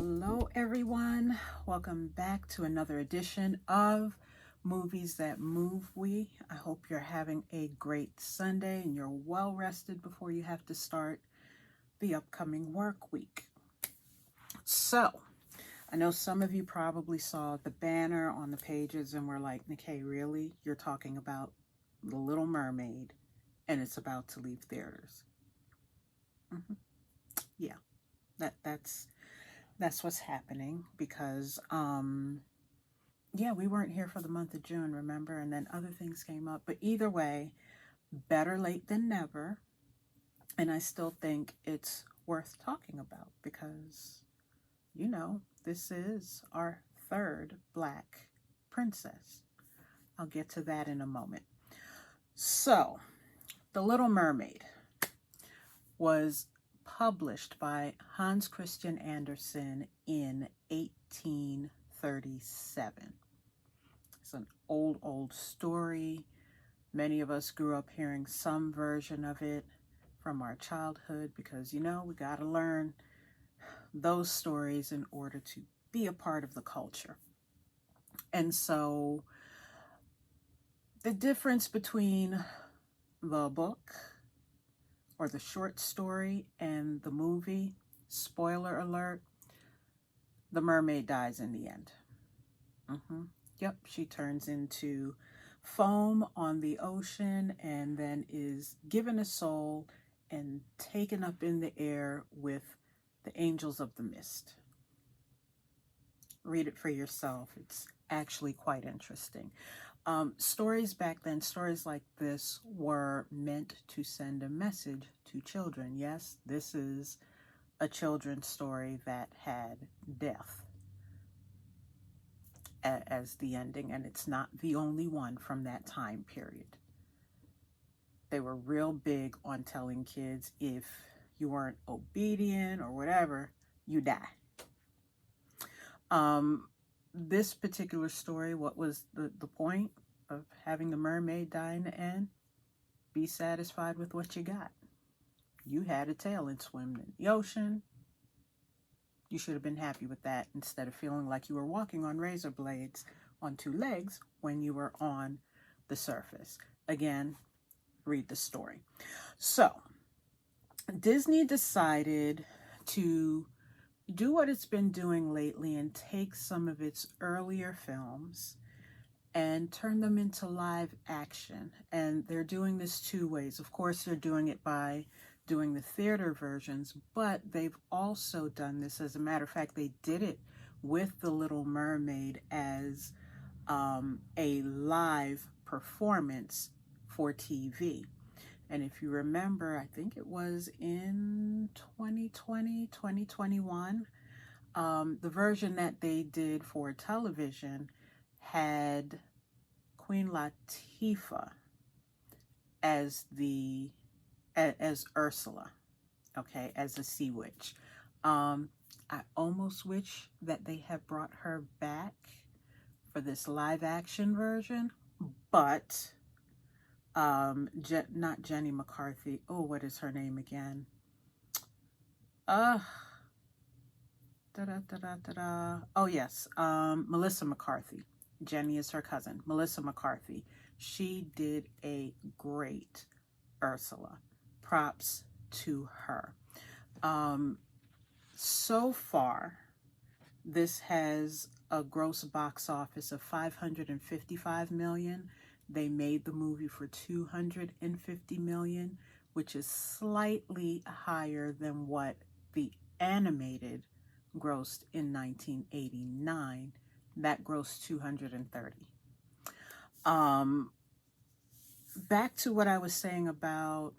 Hello everyone, welcome back to another edition of Movies That Move We. I hope you're having a great Sunday and you're well rested before you have to start the upcoming work week. So, I know some of you probably saw the banner on the pages and were like, Nikkei, really? You're talking about The Little Mermaid and it's about to leave theaters. Yeah, that's what's happening because yeah, we weren't here for the month of June, remember, and then other things came up, but either way, better late than never. And I still think it's worth talking about because, you know, this is our third Black princess. I'll get to that in a moment. So, The Little Mermaid was published by Hans Christian Andersen in 1837. It's an old story. Many of us grew up hearing some version of it from our childhood because, you know, we got to learn those stories in order to be a part of the culture. And so the difference between the book or the short story and the movie, spoiler alert, the mermaid dies in the end. Yep, she turns into foam on the ocean and then is given a soul and taken up in the air with the angels of the mist. Read it for yourself. It's actually quite interesting. Stories back then, stories like this were meant to send a message to children. Yes, this is a children's story that had death as the ending, and it's not the only one from that time period. They were real big on telling kids if you weren't obedient or whatever, you die. This particular story, what was the point of having the mermaid die in the end? Be satisfied with what you got. You had a tail and swam in the ocean. You should have been happy with that instead of feeling like you were walking on razor blades on two legs when you were on the surface. Again, read the story. So, Disney decided to do what it's been doing lately and take some of its earlier films and turn them into live action. And they're doing this two ways. Of course, they're doing it by doing the theater versions, but they've also done this. As a matter of fact, they did it with The Little Mermaid as a live performance for TV. And if you remember, I think it was in 2020, 2021, the version that they did for television had Queen Latifah as Ursula, okay, as a sea witch. I almost wish that they had brought her back for this live action version, but not Jenny McCarthy. Oh, what is her name again? Oh yes, Melissa McCarthy. Jenny is her cousin, Melissa McCarthy. She did a great Ursula. Props to her. So far, this has a gross box office of $555 million. They made the movie for $250 million, which is slightly higher than what the animated grossed in 1989. That grossed $230. Back to what I was saying about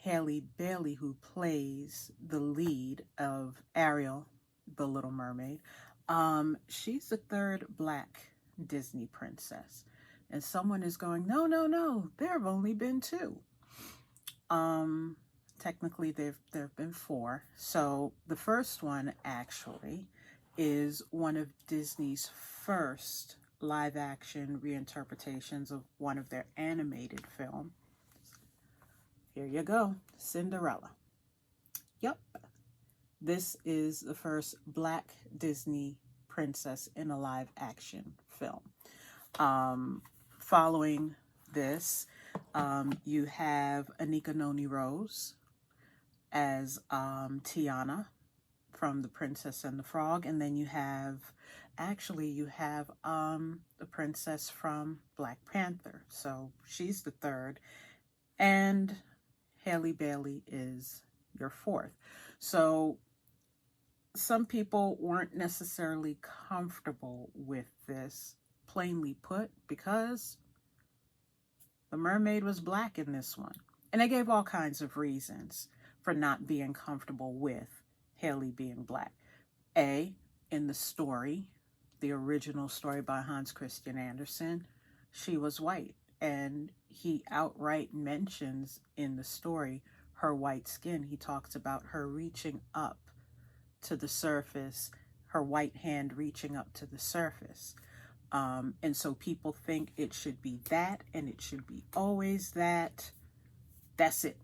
Halle Bailey, who plays the lead of Ariel, the Little Mermaid. She's the third Black Disney princess. And someone is going, no, there have only been two. Technically, there have been four. So the first one, actually, is one of Disney's first live-action reinterpretations of one of their animated films. Here you go, Cinderella. Yep, This is the first Black Disney princess in a live action film. Following this, you have Anika Noni Rose as Tiana from The Princess and the Frog, and then you have the princess from Black Panther, so she's the third, and Halle Bailey is your fourth. So some people weren't necessarily comfortable with this, plainly put, because the mermaid was black in this one. And they gave all kinds of reasons for not being comfortable with Halle being black. In the story, the original story by Hans Christian Andersen, she was white. And he outright mentions in the story her white skin. He talks about her reaching up to the surface, her white hand reaching up to the surface. And so people think it should be that, and it should be always that. That's it.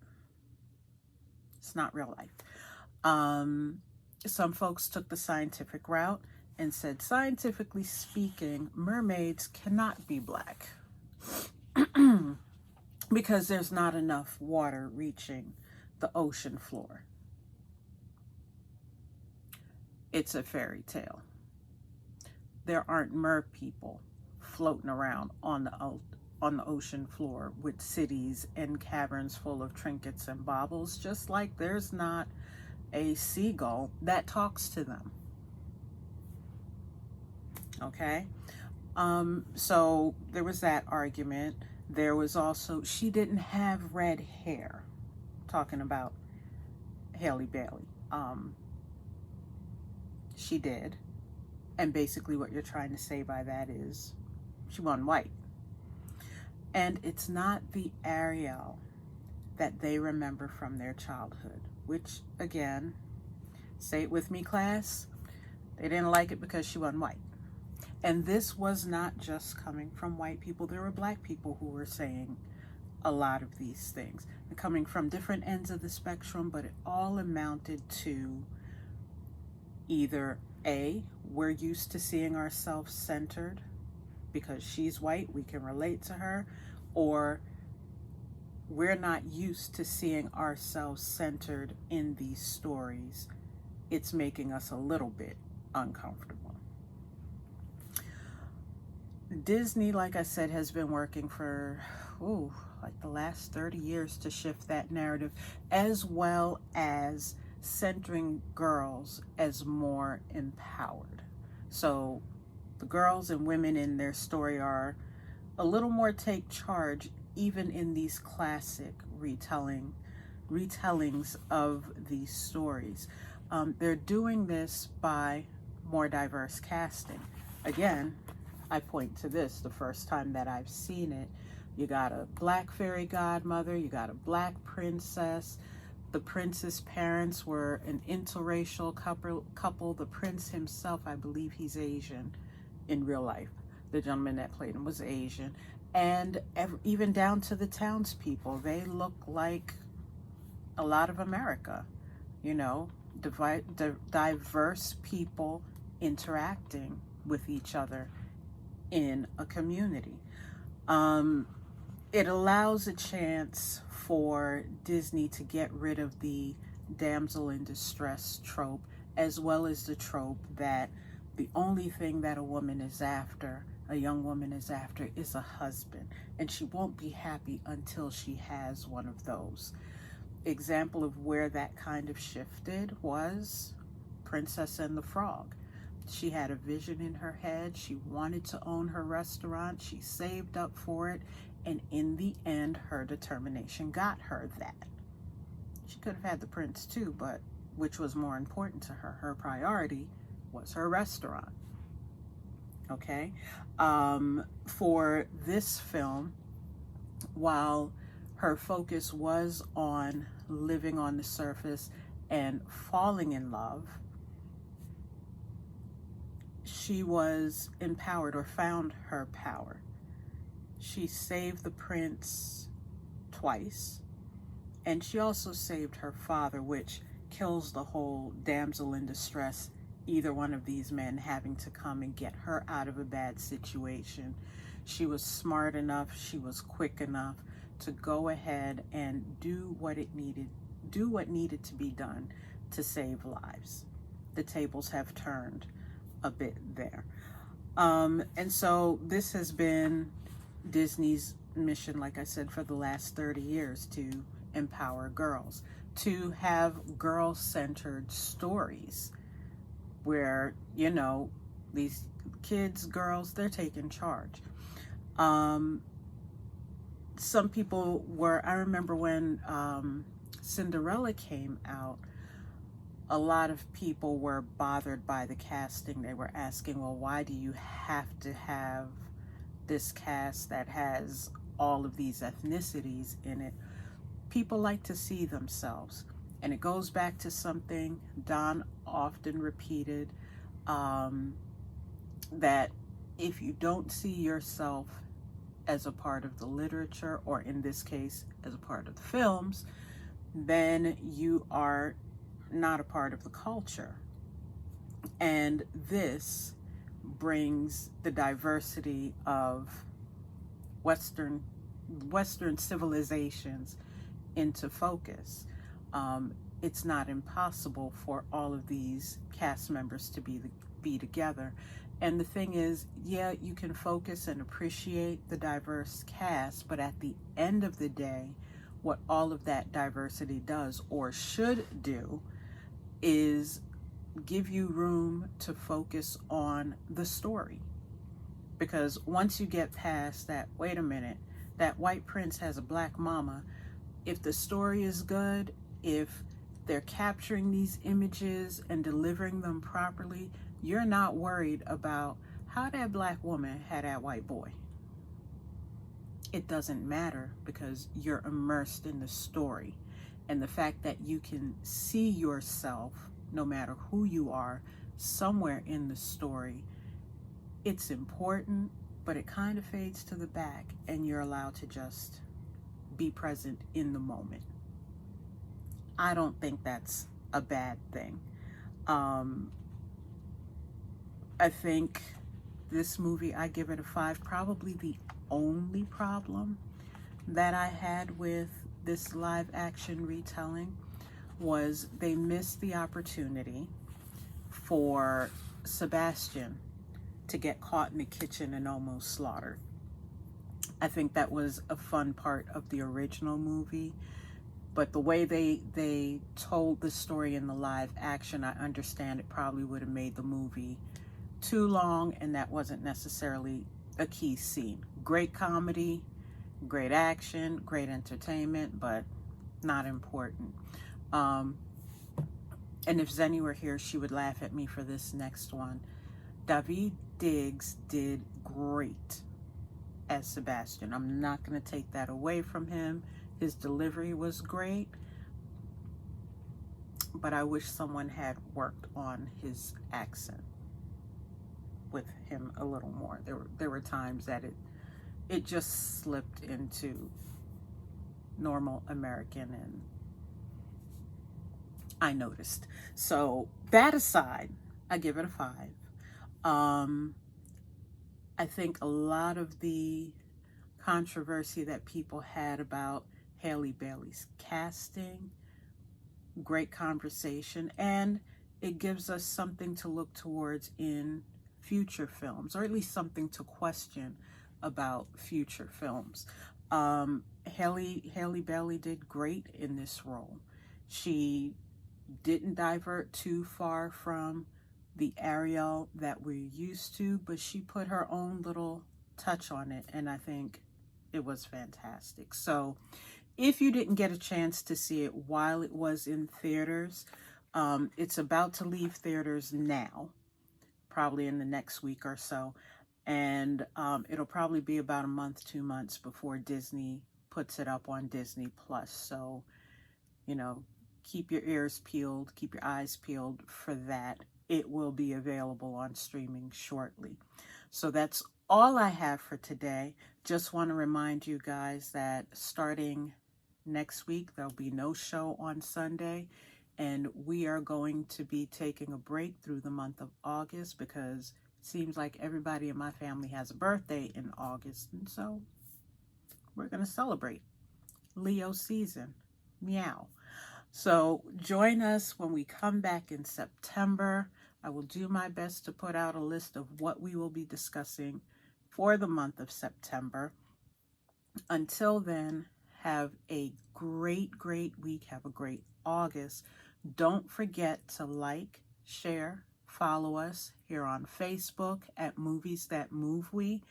It's not real life. Some folks took the scientific route and said, scientifically speaking, mermaids cannot be black because there's not enough water reaching the ocean floor. It's a fairy tale. There aren't mer people floating around on the ocean floor with cities and caverns full of trinkets and baubles, just like there's not a seagull that talks to them. Okay? So there was that argument. There was also, she didn't have red hair, talking about Halle Bailey. She did. And basically what you're trying to say by that is she wasn't white. And it's not the Ariel that they remember from their childhood, which, again, say it with me, class, they didn't like it because she wasn't white. And this was not just coming from white people. There were black people who were saying a lot of these things. They're coming from different ends of the spectrum, but it all amounted to either A, we're used to seeing ourselves centered because she's white, we can relate to her, or we're not used to seeing ourselves centered in these stories. It's making us a little bit uncomfortable. Disney, like I said, has been working for, like the last 30 years to shift that narrative, as well as centering girls as more empowered. So the girls and women in their story are a little more take charge, even in these classic retellings of these stories. They're doing this by more diverse casting. Again, I point to this, the first time that I've seen it. You got a black fairy godmother, you got a black princess. The prince's parents were an interracial couple. The prince himself, I believe he's Asian in real life. The gentleman that played him was Asian. And even down to the townspeople, they look like a lot of America, you know, diverse people interacting with each other in a community. It allows a chance for Disney to get rid of the damsel in distress trope, as well as the trope that the only thing that a woman is after, a young woman is after, is a husband, and she won't be happy until she has one of those. Example of where that kind of shifted was Princess and the Frog. She had a vision in her head. She wanted to own her restaurant. She saved up for it. And in the end, her determination got her that. She could have had the prince too, but which was more important to her? Her priority was her restaurant. Okay? For this film, while her focus was on living on the surface and falling in love, she was empowered, or found her power. She saved the prince twice, and she also saved her father, which kills the whole damsel in distress, either one of these men having to come and get her out of a bad situation. She was smart enough, she was quick enough to go ahead and do what needed to be done to save lives. The tables have turned a bit there. And so this has been Disney's mission, like I said, for the last 30 years, to empower girls, to have girl-centered stories where, you know, these kids, girls, they're taking charge. Some people were, I remember when Cinderella came out, a lot of people were bothered by the casting. They were asking, well, why do you have to have this cast that has all of these ethnicities in it? People like to see themselves. And it goes back to something Don often repeated, that if you don't see yourself as a part of the literature, or in this case, as a part of the films, then you are not a part of the culture. And this brings the diversity of Western civilizations into focus. It's not impossible for all of these cast members to be together. And the thing is, yeah, you can focus and appreciate the diverse cast, but at the end of the day, what all of that diversity does, or should do, is give you room to focus on the story. Because once you get past that, wait a minute, that white prince has a black mama, if the story is good, if they're capturing these images and delivering them properly, you're not worried about how that black woman had that white boy. It doesn't matter, because you're immersed in the story. And the fact that you can see yourself, no matter who you are, somewhere in the story, it's important, but it kind of fades to the back, and you're allowed to just be present in the moment. I don't think that's a bad thing. I think this movie, I give it a 5. Probably the only problem that I had with this live action retelling was they missed the opportunity for Sebastian to get caught in the kitchen and almost slaughtered. I think that was a fun part of the original movie, but the way they told the story in the live action, I understand it probably would have made the movie too long, and that wasn't necessarily a key scene. Great comedy, great action, great entertainment, but not important. And if Zenny were here, she would laugh at me for this next one. Daveed Diggs did great as Sebastian. I'm not going to take that away from him. His delivery was great, but I wish someone had worked on his accent with him a little more. There were times that it just slipped into normal American, and I noticed. So that aside, I give it a 5. I think a lot of the controversy that people had about Halle Bailey's casting, great conversation, and it gives us something to look towards in future films, or at least something to question about future films. Halle Bailey did great in this role. She didn't divert too far from the Ariel that we're used to, but she put her own little touch on it, and I think it was fantastic. So if you didn't get a chance to see it while it was in theaters, it's about to leave theaters now, probably in the next week or so, and it'll probably be about a month, 2 months before Disney puts it up on Disney Plus. So, you know, keep your ears peeled, keep your eyes peeled for that. It will be available on streaming shortly. So that's all I have for today. Just want to remind you guys that starting next week, there'll be no show on Sunday. And we are going to be taking a break through the month of August because it seems like everybody in my family has a birthday in August. And so we're going to celebrate Leo season. Meow. So join us when we come back in September. I will do my best to put out a list of what we will be discussing for the month of September. Until then, have a great week. Have a great August. Don't forget to like, share, follow us here on Facebook at Movies That Move We,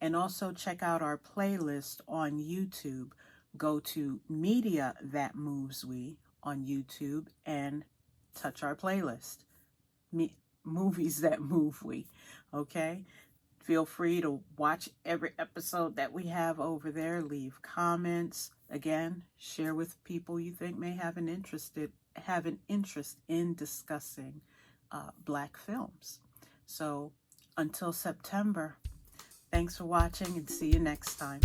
and also check out our playlist on YouTube. Go to Media That Moves We on YouTube and touch our playlist. Movies That Move We. Okay? Feel free to watch every episode that we have over there. Leave comments. Again, share with people you think may have an interest in discussing Black films. So until September, thanks for watching and see you next time.